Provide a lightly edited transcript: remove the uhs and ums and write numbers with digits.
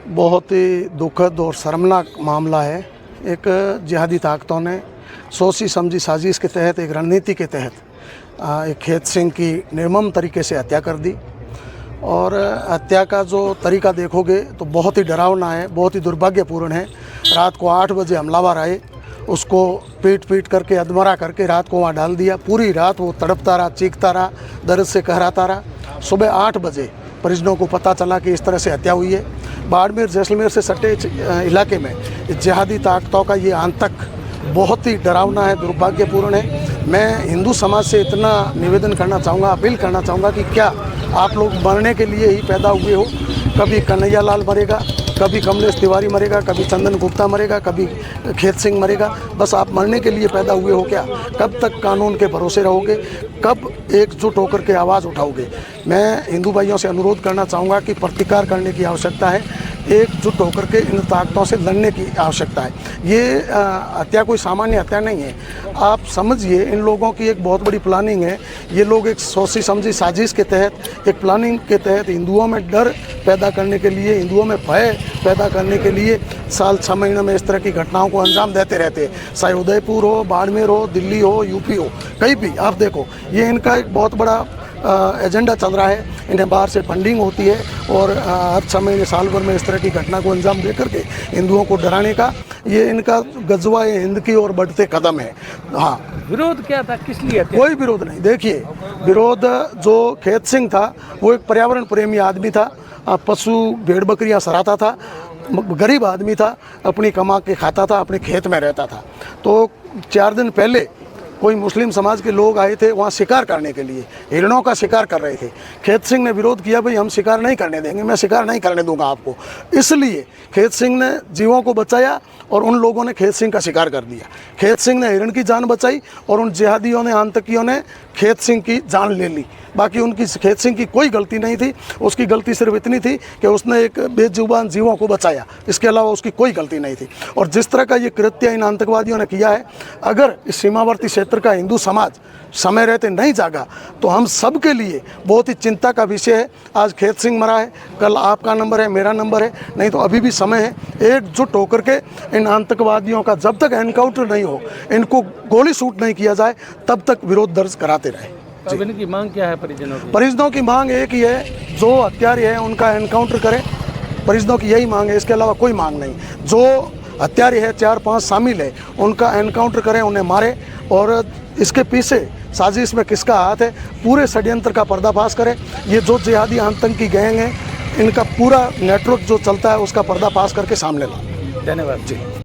बहुत ही दुखद और शर्मनाक मामला है। एक जिहादी ताकतों ने सोची समझी साजिश के तहत, एक रणनीति के तहत एक खेत सिंह की निर्मम तरीके से हत्या कर दी। और हत्या का जो तरीका देखोगे तो बहुत ही डरावना है, बहुत ही दुर्भाग्यपूर्ण है। रात को 8 बजे हमलावर आए, उसको पीट करके अधमरा करके रात को वहाँ डाल दिया। पूरी रात वो तड़पता रहा, चीखता रहा, दर्द से कहराता रहा। सुबह 8 बजे परिजनों को पता चला कि इस तरह से हत्या हुई है। बाड़मेर जैसलमेर से सटे इलाके में जिहादी ताकतों का ये आतंक बहुत ही डरावना है, दुर्भाग्यपूर्ण है। मैं हिंदू समाज से इतना निवेदन करना चाहूँगा, अपील करना चाहूँगा कि क्या आप लोग मरने के लिए ही पैदा हुए हो? कभी कन्हैया लाल मरेगा, कभी कमलेश तिवारी मरेगा, कभी चंदन गुप्ता मरेगा, कभी खेत सिंह मरेगा। बस आप मरने के लिए पैदा हुए हो क्या? कब तक कानून के भरोसे रहोगे? कब एकजुट होकर के आवाज़ उठाओगे? मैं हिंदू भाइयों से अनुरोध करना चाहूँगा कि प्रतिकार करने की आवश्यकता है, एकजुट होकर के इन ताकतों से लड़ने की आवश्यकता है। ये हत्या कोई सामान्य हत्या नहीं है। आप समझिए, इन लोगों की एक बहुत बड़ी प्लानिंग है। ये लोग एक सोची समझी साजिश के तहत, एक प्लानिंग के तहत हिंदुओं में डर पैदा करने के लिए, हिंदुओं में भय पैदा करने के लिए साल 6 महीनों में इस तरह की घटनाओं को अंजाम देते रहते हैं। चाहे उदयपुर हो, बाड़मेर हो, दिल्ली हो, यूपी हो, कहीं भी आप देखो, ये इनका एक बहुत बड़ा एजेंडा चल रहा है। इन्हें बाहर से फंडिंग होती है और हर 6 महीने साल भर में इस तरह की घटना को अंजाम दे करके हिंदुओं को डराने का ये इनका गजवा हिंद की ओर बढ़ते कदम है। हाँ, विरोध क्या था, किस लिए? कोई विरोध नहीं। देखिए, विरोध जो खेत सिंह था वो एक पर्यावरण प्रेमी आदमी था, पशु भेड़ बकरियां सराता था, गरीब आदमी था, अपनी कमा के खाता था, अपने खेत में रहता था। तो 4 दिन पहले कोई मुस्लिम समाज के लोग आए थे वहाँ शिकार करने के लिए, हिरणों का शिकार कर रहे थे। खेत सिंह ने विरोध किया, भाई हम शिकार नहीं करने देंगे, मैं शिकार नहीं करने दूंगा आपको। इसलिए खेत सिंह ने जीवों को बचाया और उन लोगों ने खेत सिंह का शिकार कर दिया। खेत सिंह ने हिरण की जान बचाई और उन जिहादियों ने, आतंकियों ने खेत सिंह की जान ले ली। बाकी उनकी, खेत सिंह की कोई गलती नहीं थी। उसकी गलती सिर्फ इतनी थी कि उसने एक बेजुबान जीवों को बचाया, इसके अलावा उसकी कोई गलती नहीं थी। और जिस तरह का ये कृत्य इन आतंकवादियों ने किया है, अगर इस सीमावर्ती क्षेत्र का हिंदू समाज समय रहते नहीं जागा तो हम सब के लिए बहुत ही चिंता का विषय है। आज खेत सिंह मरा है, कल आपका नंबर है, मेरा नंबर है, नहीं तो अभी भी समय है। एकजुट होकर के इन आतंकवादियों का जब तक एनकाउंटर नहीं हो, इनको गोली शूट नहीं किया जाए, तब तक विरोध दर्ज कराते रहे। अब इनकी मांग क्या है परिजनों की? परिजनों की मांग एक ही है, जो हत्यारे हैं उनका एनकाउंटर करें। परिजनों की यही मांग है, इसके अलावा कोई मांग नहीं। जो हत्यारे है, 4-5 शामिल है, उनका एनकाउंटर करें, उन्हें मारें। और इसके पीछे साजिश में किसका हाथ है, पूरे षड्यंत्र का पर्दाफाश करें। ये जो जिहादी आतंकी गैंग है, इनका पूरा नेटवर्क जो चलता है उसका पर्दाफाश करके सामने लाएं। धन्यवाद जी।